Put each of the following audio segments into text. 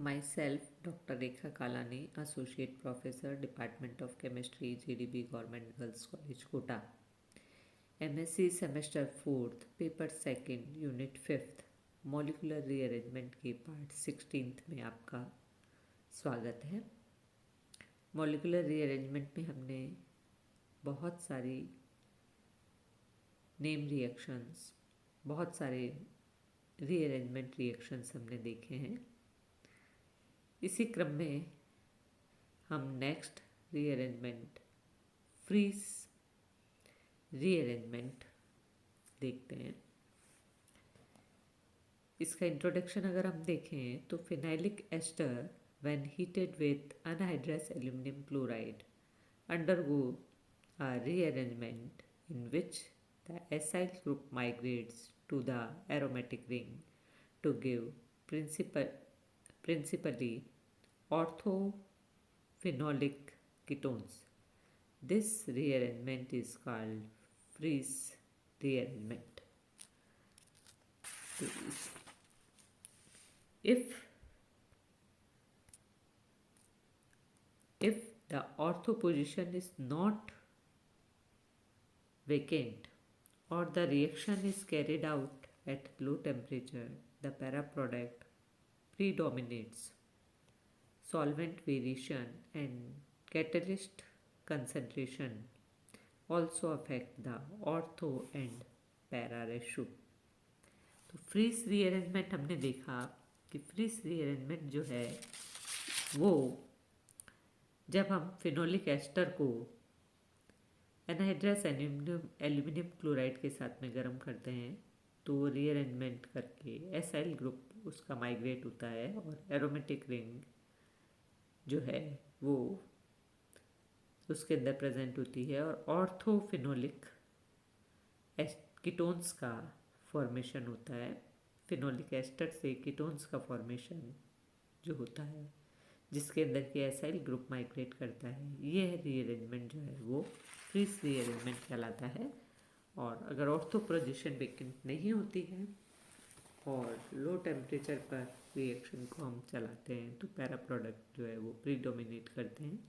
Myself, Dr. Rekha Kalani, Associate Professor, Department of Chemistry, GDB Government Girls College, Kota. MSc Semester 4th, Paper 2nd, Unit 5th, Molecular Rearrangement के Part 16th में आपका स्वागत है। Molecular Rearrangement में हमने बहुत सारी नेम रिएक्शंस, बहुत सारे रीअरेंजमेंट रिएक्शंस हमने देखे हैं। इसी क्रम में हम नेक्स्ट रीअरेंजमेंट, फ्रीज रीअरेंजमेंट देखते हैं। इसका इंट्रोडक्शन अगर हम देखें तो phenylic ester when heated with anhydrous aluminium chloride undergo a rearrangement in which the acyl group migrates to the aromatic ring to give principally orthophenolic ketones. This rearrangement is called Friis rearrangement. If the ortho position is not vacant or the reaction is carried out at low temperature, the para product predominates. Solvent variation and catalyst concentration also affect the ortho and para ratio. तो freeze rearrangement हमने देखा कि freeze rearrangement जो है वो जब हम phenolic ester को एनहाइड्रस एल्यूमिनियम क्लोराइड के साथ में गर्म करते हैं तो वो रीअरेंजमेंट करके एसाइल ग्रुप उसका माइग्रेट होता है और एरोमेटिक रिंग जो है वो उसके अंदर प्रेजेंट होती है और ऑर्थोफिनोलिक कीटोन्स का फॉर्मेशन होता है। फिनोलिक एस्टर से कीटोन्स का फॉर्मेशन जो होता है जिसके अंदर के एसाइल ग्रुप माइग्रेट करता है, यह रीअरेंजमेंट जो है वो फ्रीज रीअरेंजमेंट कहलाता है। और अगर ऑर्थो पोजीशन वेकेंट नहीं होती है और लो टेम्परेचर पर रिएक्शन को हम चलाते हैं तो पैरा प्रोडक्ट जो है वो प्रीडोमिनेट करते हैं।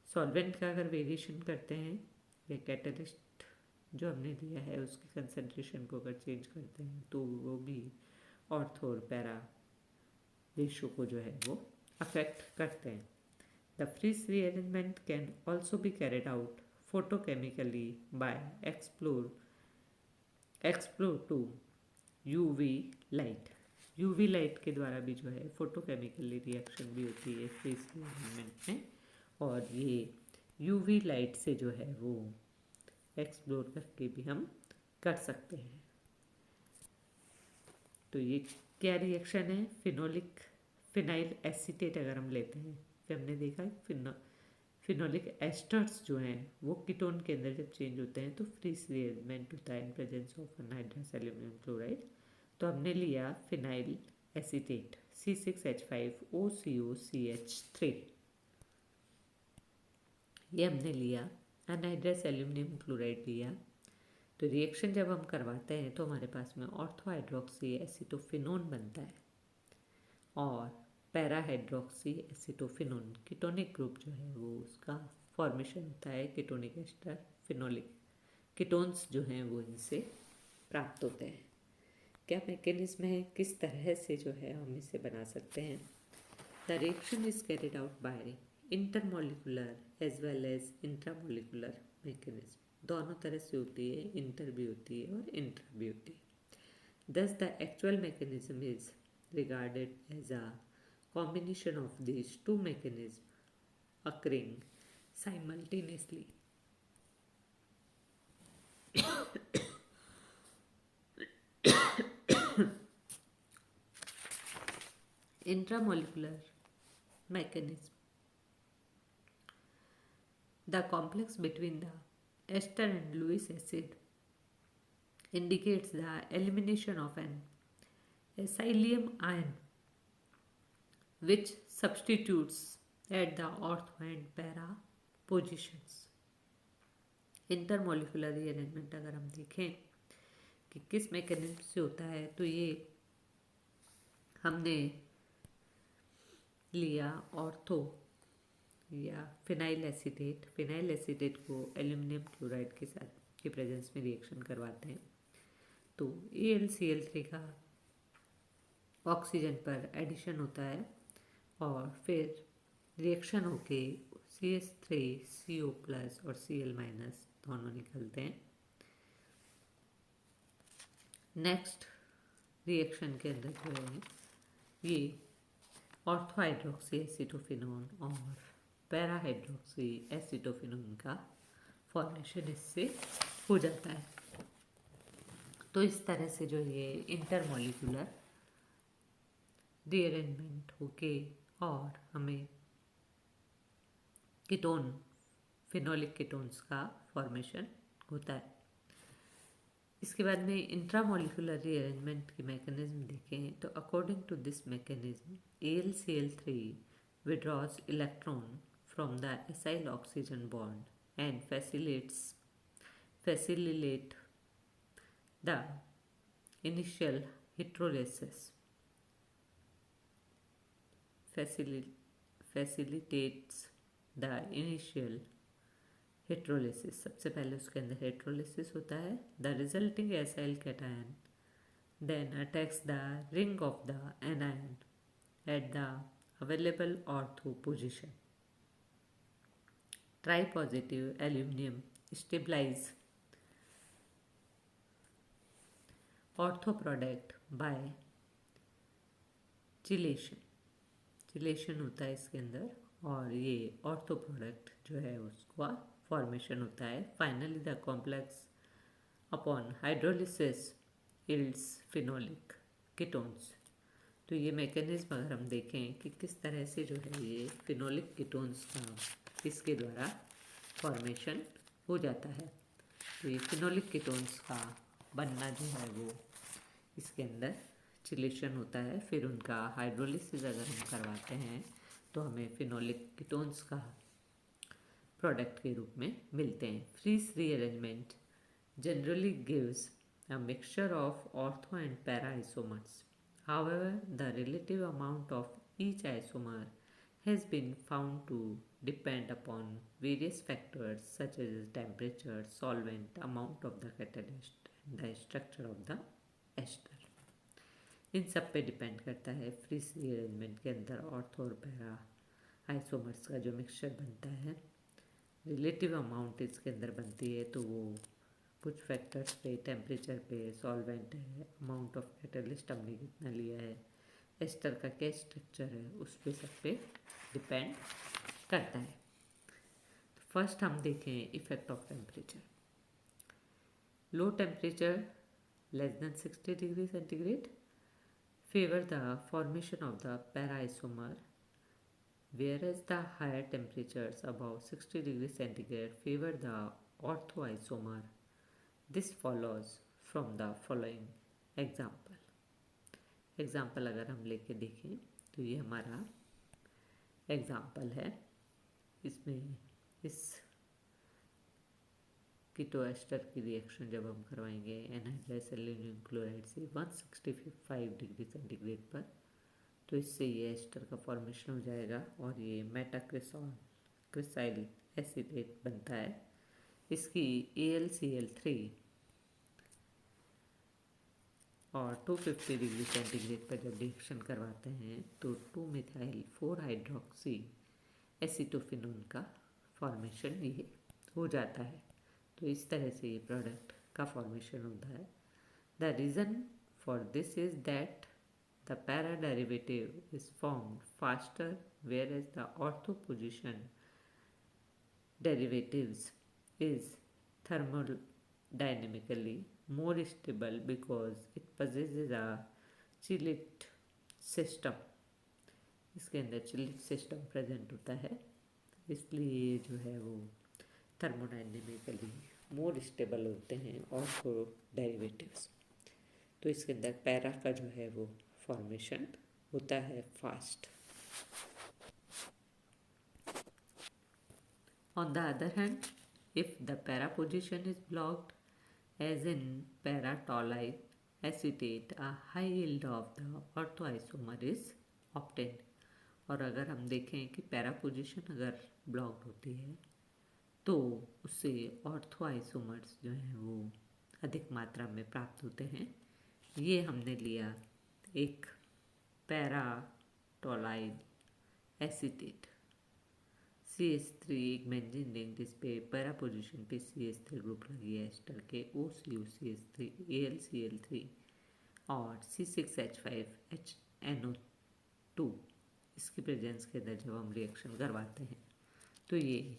सॉल्वेंट का अगर वेरिएशन करते हैं या कैटलिस्ट जो हमने दिया है उसकी कंसंट्रेशन को अगर चेंज करते हैं तो वो भी ऑर्थो और पैरा रेशो को जो है वो अफेक्ट करते हैं। The Fries rearrangement can also be carried out photochemically by explore to UV light. UV light के द्वारा भी जो है फोटोकेमिकली रिएक्शन भी होती है फ्रीज रीअरेंजमेंट में और ये UV लाइट से जो है वो एक्सप्लोर करके भी हम कर सकते हैं। तो ये क्या रिएक्शन है? फिनाइल एसीटेट अगर हम लेते हैं फिर हमने देखा फिनोलिक एस्टर्स जो हैं वो कीटोन के अंदर जब चेंज होते हैं तो फ्रीज रीअरेंजमेंट होता है in presence of anhydrous aluminium chloride. तो हमने लिया फिनाइल एसीटेट C6H5OCOCH3, ये हमने लिया अनहाइड्रस एल्यूमिनियम क्लोराइड लिया। तो रिएक्शन जब हम करवाते हैं तो हमारे पास में ऑर्थो हाइड्रोक्सी एसीटोफिनोन बनता है और para hydroxy acetophenone ketonic group जो है वो उसका फॉर्मेशन होता है। कीटोनिक एस्टर फिनोलिक कीटोन्स जो हैं वो इनसे प्राप्त होते हैं। क्या मैकेनिज्म है, किस तरह से जो है हम इसे बना सकते हैं? The reaction is carried out by intermolecular as well as intramolecular mechanism. दोनों तरह से होती है, इंटर भी होती है और इंट्रा भी होती है। दस the actual mechanism is regarded as a combination of these two mechanisms occurring simultaneously. Intramolecular mechanism. The complex between the ester and Lewis acid indicates the elimination of an acylium ion which substitutes at the ortho and para positions. Intermolecular rearrangement अगर हम देखें कि किस mechanism से होता है तो ये हमने लिया ऑर्थो या फिनाइल एसीटेट को एल्यूमिनियम क्लोराइड के साथ के प्रेजेंस में रिएक्शन करवाते हैं तो AlCl3 का ऑक्सीजन पर एडिशन होता है और फिर रिएक्शन होके CH3CO+ और Cl- दोनों निकलते हैं। नेक्स्ट रिएक्शन के अंदर जो है ये ऑर्थो हाइड्रोक्सी एसीटोफिनोन और पैरा हाइड्रोक्सी एसीटोफिनोन का फॉर्मेशन इससे हो जाता है। तो इस तरह से जो ये इंटरमॉलिक्यूलर रीअरेंजमेंट होके और हमें कीटोन फिनोलिक कीटोन्स का फॉर्मेशन होता है। इसके बाद में इंट्रामोलिकुलर रीअरेंजमेंट की मैकेनिज्म देखें तो according to this mechanism AlCl3 withdraws electron from the acyl oxygen bond and facilitate the initial hydrolysis facilitates the initial heterolysis. सबसे पहले उसके अंदर हेट्रोलिसिस होता है। The resulting acyl cation then attacks the ring of the anion at the available ortho position. Tri positive aluminium stabilize ortho product by chelation होता है इसके अंदर और ये ऑर्थो प्रोडक्ट जो है उसका फॉर्मेशन होता है। Finally the complex upon hydrolysis yields phenolic ketones. तो ये मैकेनिज्म अगर हम देखें कि किस तरह से जो है ये फिनोलिक कीटोन्स का इसके द्वारा फॉर्मेशन हो जाता है। तो ये फिनोलिक कीटोन्स का बनना जो है वो इसके अंदर चिलेशन होता है, फिर उनका हाइड्रोलिसिस अगर हम करवाते हैं तो हमें फिनोलिक कीटोन्स का प्रोडक्ट के रूप में मिलते हैं। Fries rearrangement generally gives a mixture of ortho and para isomers. However the relative amount of each isomer has been found to depend upon various factors such as temperature, solvent, amount of the catalyst, and the structure of the ester. इन सब पे depend करता है freeze rearrangement के अंदर ortho और para isomers का जो mixture बनता है। रिलेटिव अमाउंट इसके अंदर बनती है तो वो कुछ फैक्टर्स पे, टेम्परेचर पे, सॉल्वेंट है, अमाउंट ऑफ कैटलिस्ट हमने कितना लिया है, एस्टर का क्या स्ट्रक्चर है, उस पे सब पे डिपेंड करता है। तो फर्स्ट हम देखें effect of temperature. Low temperature less than 60 degree centigrade favor the formation of the para-isomer, whereas the higher temperatures above 60 degrees centigrade favor the orthoisomer. This follows from the following example. Example अगर हम लेके देखें तो ये हमारा example है। इसमें इस कीटोएस्टर की रिएक्शन जब हम करवाएंगे एनहाइड्राइज एल्यूमिनियम क्लोराइड से 165 डिग्री सेंटीग्रेड पर, तो इससे ये एस्टर का फॉर्मेशन हो जाएगा और ये क्रिसाइल एसीटेट बनता है। इसकी AlCl3 और 250 डिग्री सेंटीग्रेड पर जब रिएक्शन करवाते हैं तो 2-मिथाइल 4-हाइड्रोक्सी एसीटोफिनोन का फॉर्मेशन ये हो जाता है। तो इस तरह से ये प्रोडक्ट का फॉर्मेशन होता है। The reason for this is that the para derivative is formed faster where as the ortho position derivatives is thermodynamically more stable because it possesses a chilled system. इसके अंदर चिल्ड सिस्टम प्रेजेंट होता है, इसलिए जो है वो thermodynamically more stable होते हैं ऑर्थो डेरिवेटिव्स। तो इसके अंदर पैरा का जो है वो फॉर्मेशन होता है fast. On the other hand, if the para position is blocked, as in para-toluene acetate, a high yield of the orthoisomer is obtained. और अगर हम देखें कि पैरा पोजीशन अगर ब्लॉक्ड होती है तो उससे ऑर्थो आइसोमर्स जो हैं वो अधिक मात्रा में प्राप्त होते हैं। ये हमने लिया एक पैरा टोलाइल एसीटेट CH3 एक बेंजीन लिंक जिस पे पैरा पोजीशन पे CH3 ग्रुप लगी है एस्टर के OCOCH3 AlCl3 और C6H5HNO2 इसकी प्रेजेंस के अंदर जब हम रिएक्शन करवाते हैं तो ये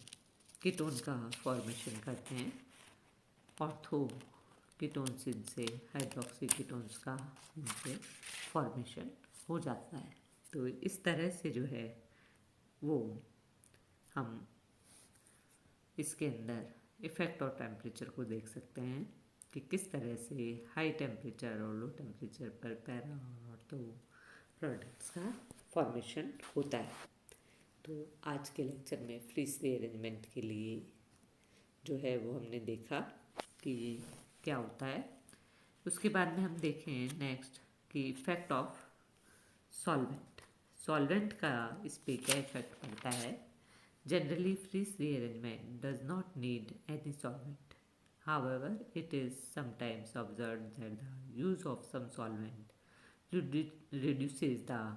कीटोन का फॉर्मेशन करते हैं। ऑर्थो कीटोन्स से हाइड्रोक्सी कीटोन्स का इनसे फॉर्मेशन हो जाता है। तो इस तरह से जो है वो हम इसके अंदर इफ़ेक्ट और टेम्परेचर को देख सकते हैं कि किस तरह से हाई टेम्परेचर और लो टेम्परेचर पर पैरा और तो प्रोडक्ट्स का फॉर्मेशन होता है। तो आज के लेक्चर में फ्रीज रीअरेंजमेंट के लिए जो है वो हमने देखा कि क्या होता है। उसके बाद में हम देखें नेक्स्ट कि इफ़ेक्ट ऑफ सॉल्वेंट का इस पे क्या इफ़ेक्ट पड़ता है। Generally, freeze rearrangement does not need any solvent. However, it is sometimes observed that the use of some solvent reduces the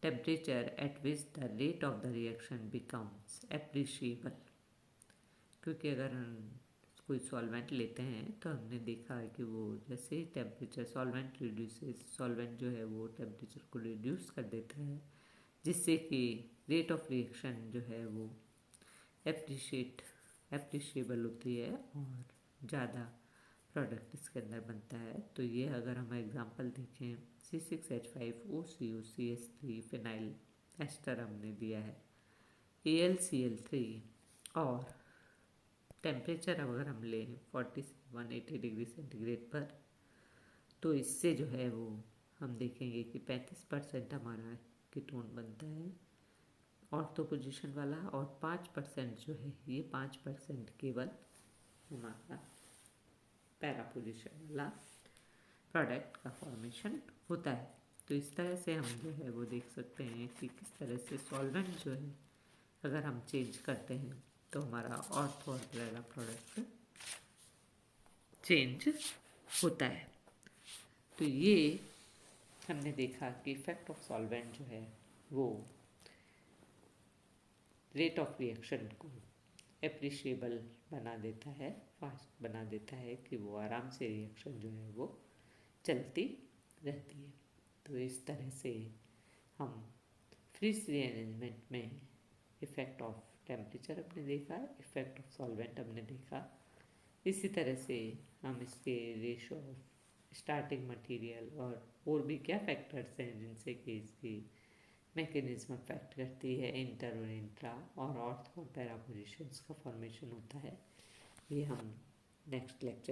temperature at which the rate of the reaction becomes appreciable. क्योंकि अगर हम कोई solvent लेते हैं तो हमने देखा है कि वो जैसे ही टेम्परेचर सॉल्वेंट जो है वो टेम्परेचर को रिड्यूस कर देता है जिससे कि रेट ऑफ रिएक्शन जो है वो एप्रिशिएबल होती है और ज़्यादा प्रोडक्ट इसके अंदर बनता है। तो ये अगर हम एग्जांपल देखें C6H5OCOCH3 फिनाइल एस्टर हमने दिया है AlCl3 और टेम्परेचर अगर हम लें 180 डिग्री सेंटीग्रेड पर तो इससे जो है वो हम देखेंगे कि 35% हमारा कीटोन बनता है ऑर्थो पोजीशन वाला और 5% जो है ये 5% केवल हमारा पैरा पोजीशन वाला प्रोडक्ट का फॉर्मेशन होता है। तो इस तरह से हम जो है वो देख सकते हैं कि किस तरह से सॉल्वेंट जो है अगर हम चेंज करते हैं तो हमारा ऑर्थो और पैरा प्रोडक्ट चेंज होता है। तो ये हमने देखा कि इफेक्ट ऑफ सॉल्वेंट जो है वो रेट ऑफ रिएक्शन को एप्रिशिएबल बना देता है, फास्ट बना देता है कि वो आराम से रिएक्शन जो है वो चलती रहती है। तो इस तरह से हम फ्रीज रीअरेंजमेंट में इफ़ेक्ट ऑफ टेम्परेचर हमने देखा, इफ़ेक्ट ऑफ सॉल्वेंट हमने देखा। इसी तरह से हम इसके रेशो ऑफ स्टार्टिंग मटेरियल और भी क्या फैक्टर्स हैं जिनसे कि इसकी मैकेनिज्म अफेक्ट करती है इंटर और इंट्रा और ऑर्थो और पैरा पोजीशंस का फॉर्मेशन होता है। ये हम नेक्स्ट लेक्चर